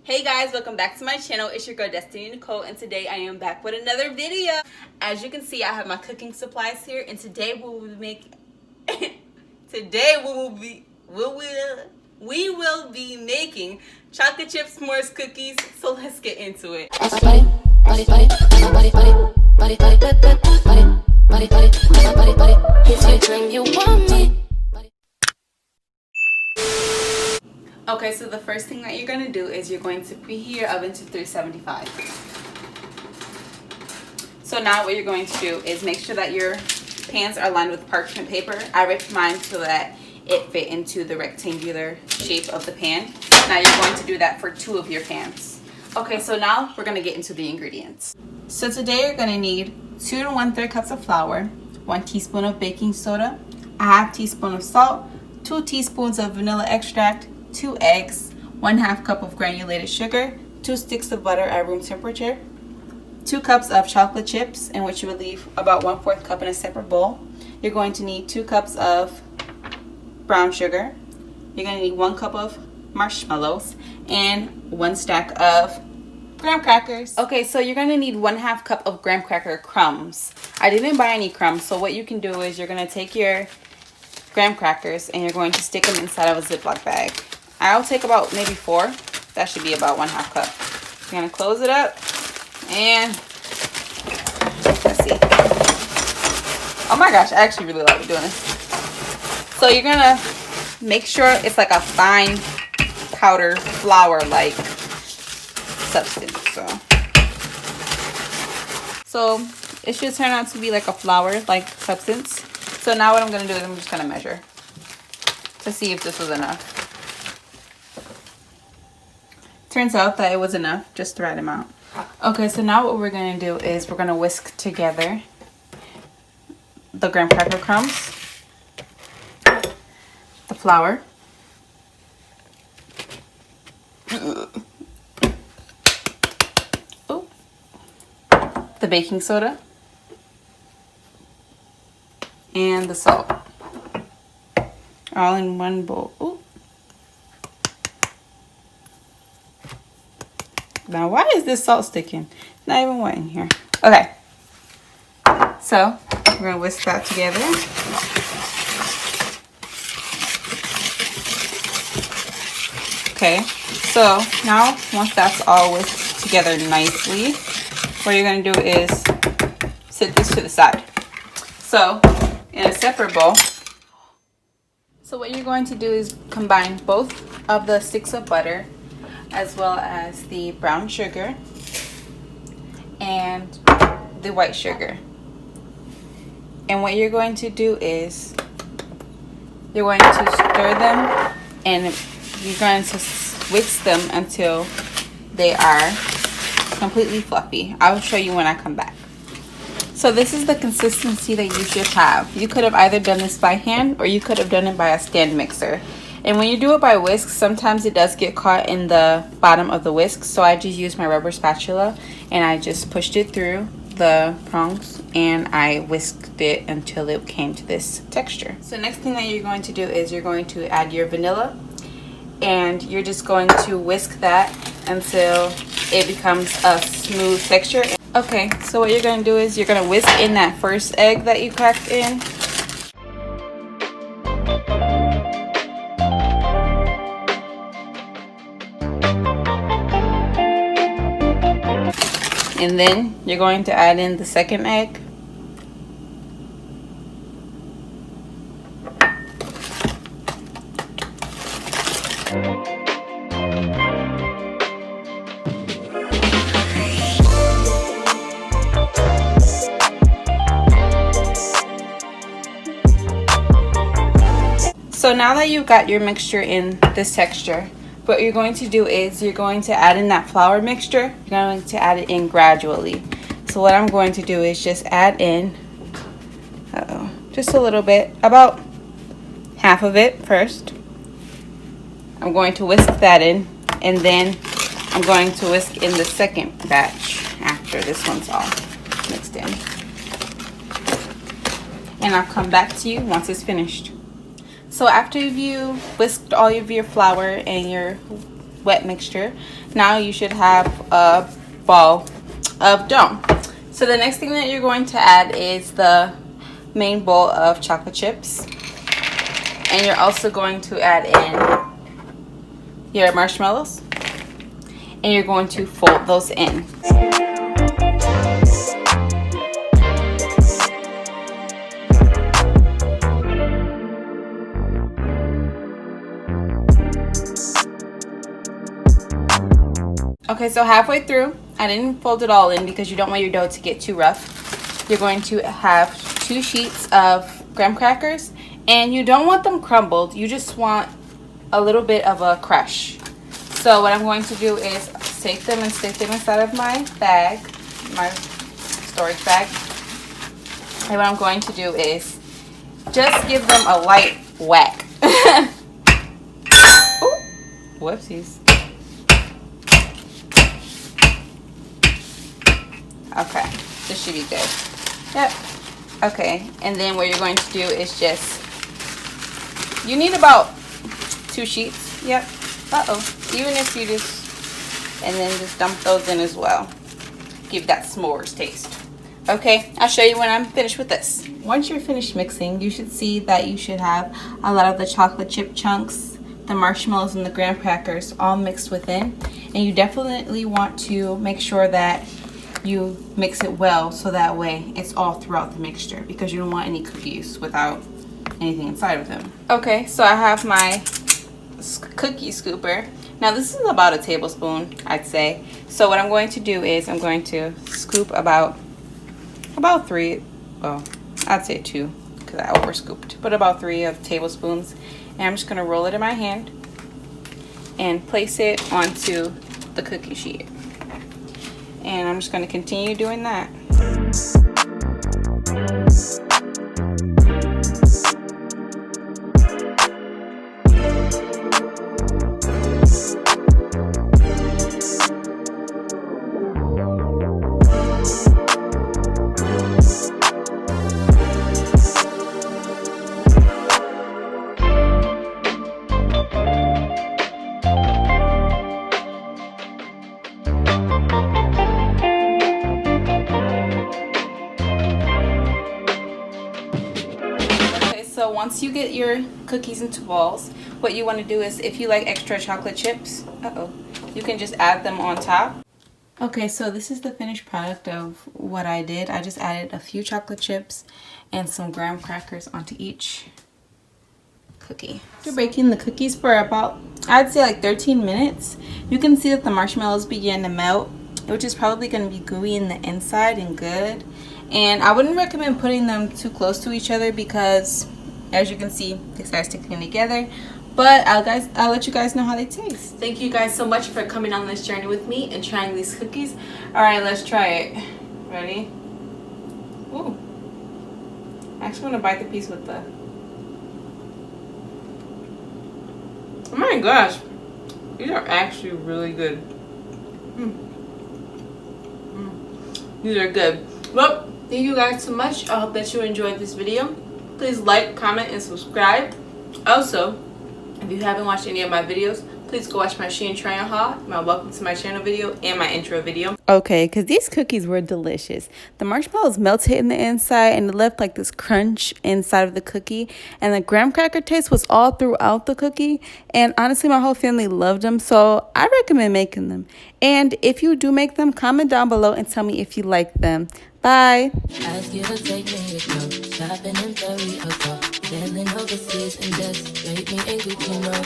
Hey guys, welcome back to my channel. It's your girl DestinyNicole, and today I am back with another video. As you can see, I have my cooking supplies here, and today we will be making we will be making chocolate chip s'mores cookies. So let's get into it. Okay, so the first thing that you're going to do is you're going to preheat your oven to 375. So now what you're going to do is make sure that your pans are lined with parchment paper. I ripped mine so that it fit into the rectangular shape of the pan. Now you're going to do that for 2 of your pans. Okay, so now we're going to get into the ingredients. So today you're going to need 2 to 1/3 cups of flour, 1 teaspoon of baking soda, a half teaspoon of salt, 2 teaspoons of vanilla extract, 2 eggs, 1/2 cup of granulated sugar, 2 sticks of butter at room temperature, 2 cups of chocolate chips, in which you would leave about 1/4 cup in a separate bowl. You're going to need 2 cups of brown sugar. You're going to need 1 cup of marshmallows and 1 stack of graham crackers. Okay, so you're going to need 1/2 cup of graham cracker crumbs. I didn't buy any crumbs, so what you can do is you're going to take your graham crackers and you're going to stick them inside of a Ziploc bag. I'll take about maybe 4. That should be about 1/2 cup. You're going to close it up and let's see. Oh my gosh, I actually really like doing this. So you're going to make sure it's like a fine powder flour like substance. So it should turn out to be like a flour like substance. So now what I'm going to do is I'm just going to measure to see if this was enough. Turns out that it was enough, just the right amount. Okay, so now what we're going to do is we're going to whisk together the graham cracker crumbs, the flour, the baking soda, and the salt, all in one bowl. Ooh. Now, why is this salt sticking? It's not even wet in here. Okay. So, we're going to whisk that together. Okay. So, now, once that's all whisked together nicely, what you're going to do is set this to the side. So, in a separate bowl. So, what you're going to do is combine both of the sticks of butter as well as the brown sugar and the white sugar. And what you're going to do is you're going to stir them and you're going to whisk them until they are completely fluffy. I'll show you when I come back. So this is the consistency that you should have. You could have either done this by hand or you could have done it by a stand mixer. And when you do it by whisk, sometimes it does get caught in the bottom of the whisk. So I just used my rubber spatula and I just pushed it through the prongs and I whisked it until it came to this texture. So next thing that you're going to do is you're going to add your vanilla and you're just going to whisk that until it becomes a smooth texture. Okay, so what you're going to do is you're going to whisk in that first egg that you cracked in. And then you're going to add in the second egg. So now that you've got your mixture in this texture, what you're going to do is you're going to add in that flour mixture. You're going to add it in gradually. So what I'm going to do is just add in, just a little bit, about half of it first. I'm going to whisk that in, and then I'm going to whisk in the second batch after this one's all mixed in. And I'll come back to you once it's finished. So after you whisked all of your flour and your wet mixture, Now you should have a ball of dough. So the next thing that you're going to add is the main bowl of chocolate chips. And you're also going to add in your marshmallows. And you're going to fold those in. Okay, so halfway through, I didn't fold it all in because you don't want your dough to get too rough. You're going to have 2 sheets of graham crackers, and you don't want them crumbled. You just want a little bit of a crush. So what I'm going to do is take them and stick them inside of my bag, my storage bag. And what I'm going to do is just give them a light whack. Ooh, whoopsies. Okay, this should be good. Yep. Okay, and then what you're going to do is just, you need about 2 sheets. Yep. Even if you just, and then just dump those in as well. Give that s'mores taste. Okay, I'll show you when I'm finished with this. Once you're finished mixing, you should see that you should have a lot of the chocolate chip chunks, the marshmallows, and the graham crackers all mixed within. And you definitely want to make sure that you mix it well so that way it's all throughout the mixture, because you don't want any cookies without anything inside of them. Okay, so I have my cookie scooper. Now this is about a tablespoon, I'd say. So what I'm going to do is I'm going to scoop about 3, well, I'd say 2 because I over scooped, but about 3 of tablespoons. And I'm just going to roll it in my hand and place it onto the cookie sheet. And I'm just going to continue doing that. So once you get your cookies into balls, what you want to do is, if you like extra chocolate chips, you can just add them on top. Okay, so this is the finished product of what I did. I just added a few chocolate chips and some graham crackers onto each cookie. After baking the cookies for about, I'd say like 13 minutes, you can see that the marshmallows begin to melt, which is probably going to be gooey in the inside and good. And I wouldn't recommend putting them too close to each other because, as you can see, they start sticking together. But I'll let you guys know how they taste. Thank you guys so much for coming on this journey with me and trying these cookies. All right, let's try it. Ready? Ooh. I actually want to bite the piece with the... Oh my gosh. These are actually really good. These are good. Well, thank you guys so much. I hope that you enjoyed this video. Please like, comment, and subscribe. Also, if you haven't watched any of my videos, please go watch my Shein try on haul, my welcome to my channel video, and my intro video. Okay, because these cookies were delicious. The marshmallows melted in the inside and it left like this crunch inside of the cookie. And the graham cracker taste was all throughout the cookie. And honestly, my whole family loved them, so I recommend making them. And if you do make them, comment down below and tell me if you like them. Bye. Ask you to take me to go shopping in Paris or go. Sailing overseas and just make me angry, you know.